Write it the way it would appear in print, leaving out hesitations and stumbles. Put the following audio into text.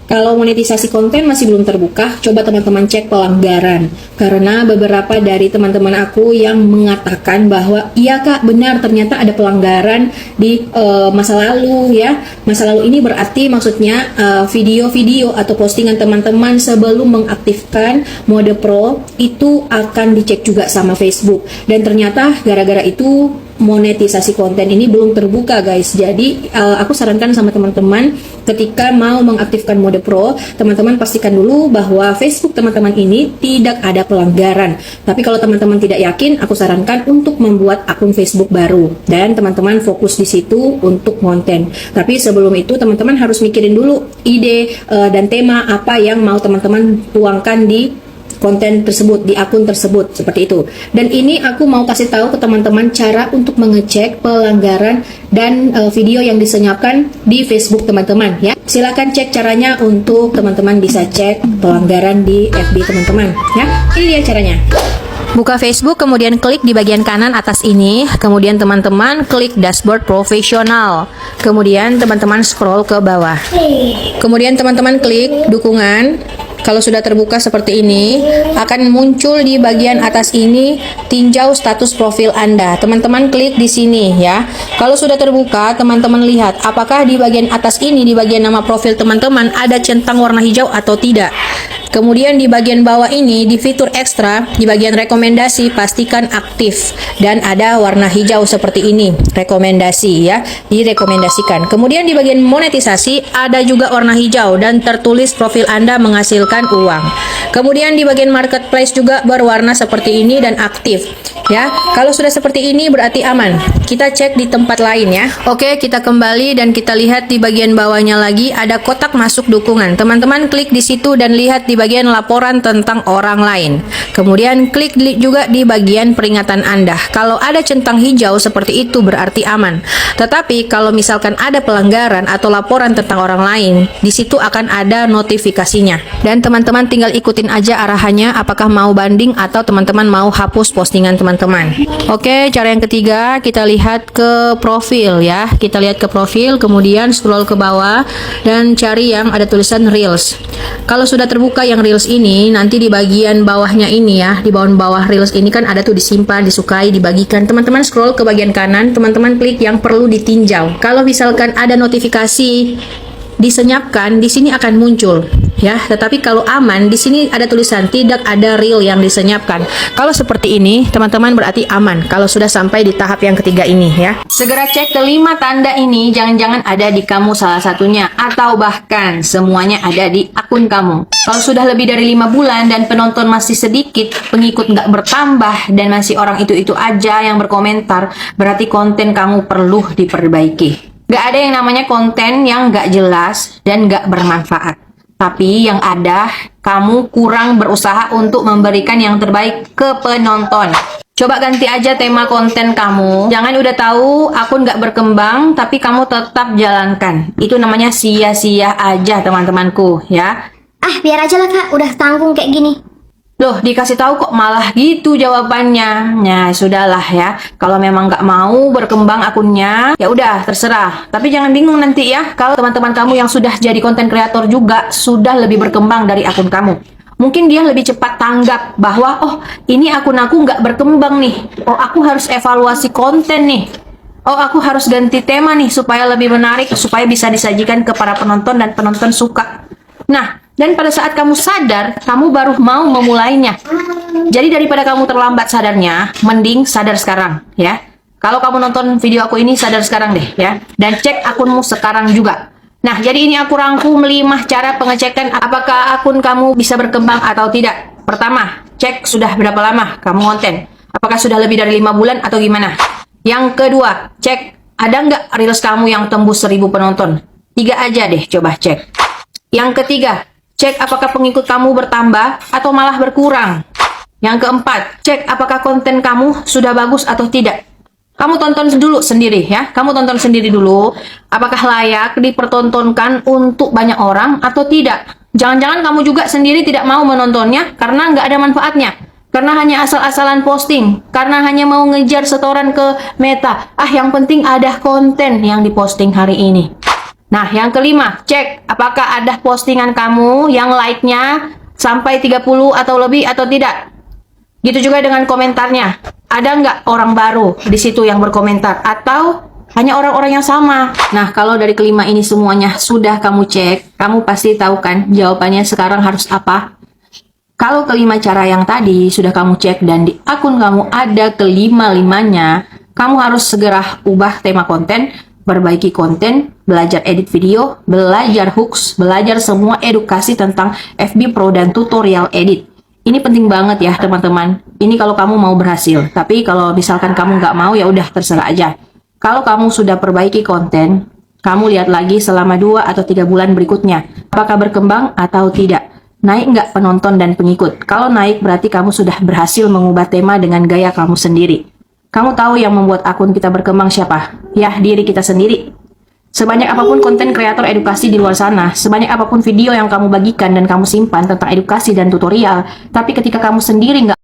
Kalau monetisasi konten masih belum terbuka, coba teman-teman cek pelanggaran. Karena beberapa dari teman-teman aku yang mengatakan bahwa iya kak, benar ternyata ada pelanggaran di masa lalu ya. Masa lalu ini berarti maksudnya video-video atau postingan teman-teman sebelum mengaktifkan mode pro itu akan dicek juga sama Facebook. Dan ternyata gara-gara itu monetisasi konten ini belum terbuka guys. Jadi aku sarankan sama teman-teman ketika mau mengaktifkan mode pro, teman-teman pastikan dulu bahwa Facebook teman-teman ini tidak ada pelanggaran. Tapi kalau teman-teman tidak yakin, aku sarankan untuk membuat akun Facebook baru dan teman-teman fokus di situ untuk konten. Tapi sebelum itu teman-teman harus mikirin dulu ide dan tema apa yang mau teman-teman tuangkan di konten tersebut, di akun tersebut, seperti itu. Dan ini aku mau kasih tahu ke teman-teman cara untuk mengecek pelanggaran dan video yang disenyapkan di Facebook teman-teman ya. Silakan cek caranya untuk teman-teman bisa cek pelanggaran di FB teman-teman ya. Ini dia caranya. Buka Facebook, kemudian klik di bagian kanan atas ini, kemudian teman-teman klik dashboard profesional, kemudian teman-teman scroll ke bawah, kemudian teman-teman klik dukungan. Kalau sudah terbuka seperti ini, akan muncul di bagian atas ini tinjau status profil Anda. Teman-teman klik di sini ya. Kalau sudah terbuka, teman-teman lihat apakah di bagian atas ini, di bagian nama profil teman-teman ada centang warna hijau atau tidak. Kemudian di bagian bawah ini, di fitur ekstra, di bagian rekomendasi, pastikan aktif dan ada warna hijau seperti ini, rekomendasi ya, direkomendasikan. Kemudian di bagian monetisasi ada juga warna hijau dan tertulis profil Anda menghasilkan uang. Kemudian di bagian marketplace juga berwarna seperti ini dan aktif ya. Kalau sudah seperti ini berarti aman. Kita cek di tempat lain ya. Oke, kita kembali dan kita lihat di bagian bawahnya lagi ada kotak masuk dukungan. Teman-teman klik di situ dan lihat di bagian laporan tentang orang lain. Kemudian klik juga di bagian peringatan Anda. Kalau ada centang hijau seperti itu berarti aman. Tetapi kalau misalkan ada pelanggaran atau laporan tentang orang lain, di situ akan ada notifikasinya. Dan teman-teman tinggal ikutin aja arahannya, apakah mau banding atau teman-teman mau hapus postingan teman-teman. Oke, cara yang ketiga, kita lihat ke profil ya. Kita lihat ke profil, kemudian scroll ke bawah dan cari yang ada tulisan Reels. Kalau sudah terbuka yang Reels ini, nanti di bagian bawahnya ini ya, di bawah Reels ini kan ada tuh disimpan, disukai, dibagikan. Teman-teman scroll ke bagian kanan, teman-teman klik yang perlu ditinjau. Kalau misalkan ada notifikasi disenyapkan, di sini akan muncul ya. Tetapi kalau aman, di sini ada tulisan tidak ada reel yang disenyapkan. Kalau seperti ini, teman-teman berarti aman. Kalau sudah sampai di tahap yang ketiga ini ya. Segera cek kelima tanda ini, jangan-jangan ada di kamu salah satunya atau bahkan semuanya ada di akun kamu. Kalau sudah lebih dari 5 bulan dan penonton masih sedikit, pengikut nggak bertambah dan masih orang itu-itu aja yang berkomentar, berarti konten kamu perlu diperbaiki. Gak ada yang namanya konten yang gak jelas dan gak bermanfaat. Tapi yang ada, kamu kurang berusaha untuk memberikan yang terbaik ke penonton. Coba ganti aja tema konten kamu. Jangan udah tahu akun gak berkembang, tapi kamu tetap jalankan. Itu namanya sia-sia aja teman-temanku ya. Ah, biar aja lah kak, udah tanggung kayak gini. Loh, dikasih tahu kok malah gitu jawabannya. Ya, sudahlah ya. Kalau memang nggak mau berkembang akunnya, ya udah terserah. Tapi jangan bingung nanti ya, kalau teman-teman kamu yang sudah jadi konten kreator juga sudah lebih berkembang dari akun kamu. Mungkin dia lebih cepat tanggap bahwa, oh ini akun aku nggak berkembang nih. Oh aku harus evaluasi konten nih. Oh aku harus ganti tema nih supaya lebih menarik, supaya bisa disajikan ke para penonton dan penonton suka. Nah, dan pada saat kamu sadar, kamu baru mau memulainya. Jadi daripada kamu terlambat sadarnya, mending sadar sekarang ya. Kalau kamu nonton video aku ini, sadar sekarang deh ya. Dan cek akunmu sekarang juga. Nah, jadi ini aku rangkum 5 cara pengecekan apakah akun kamu bisa berkembang atau tidak. Pertama, cek sudah berapa lama kamu konten. Apakah sudah lebih dari 5 bulan atau gimana. Yang kedua, cek ada nggak Reels kamu yang tembus 1000 penonton. 3 aja deh, coba cek. Yang ketiga, cek apakah pengikut kamu bertambah atau malah berkurang. Yang keempat, cek apakah konten kamu sudah bagus atau tidak. Kamu tonton dulu sendiri ya. Kamu tonton sendiri dulu. Apakah layak dipertontonkan untuk banyak orang atau tidak. Jangan-jangan kamu juga sendiri tidak mau menontonnya karena nggak ada manfaatnya. Karena hanya asal-asalan posting. Karena hanya mau ngejar setoran ke Meta. Ah, yang penting ada konten yang diposting hari ini. Nah, yang kelima, cek apakah ada postingan kamu yang like-nya sampai 30 atau lebih atau tidak. Gitu juga dengan komentarnya. Ada nggak orang baru di situ yang berkomentar? Atau hanya orang-orang yang sama? Nah, kalau dari kelima ini semuanya sudah kamu cek, kamu pasti tahu kan jawabannya sekarang harus apa? Kalau kelima cara yang tadi sudah kamu cek dan di akun kamu ada kelima-limanya, kamu harus segera ubah tema konten, perbaiki konten, belajar edit video, belajar hooks, belajar semua edukasi tentang FB Pro dan tutorial edit. Ini penting banget ya teman-teman. Ini kalau kamu mau berhasil. Tapi kalau misalkan kamu nggak mau ya udah terserah aja. Kalau kamu sudah perbaiki konten, kamu lihat lagi selama 2 atau 3 bulan berikutnya. Apakah berkembang atau tidak? Naik nggak penonton dan pengikut? Kalau naik berarti kamu sudah berhasil mengubah tema dengan gaya kamu sendiri. Kamu tahu yang membuat akun kita berkembang siapa? Ya, diri kita sendiri. Sebanyak apapun konten kreator edukasi di luar sana, sebanyak apapun video yang kamu bagikan dan kamu simpan tentang edukasi dan tutorial, tapi ketika kamu sendiri nggak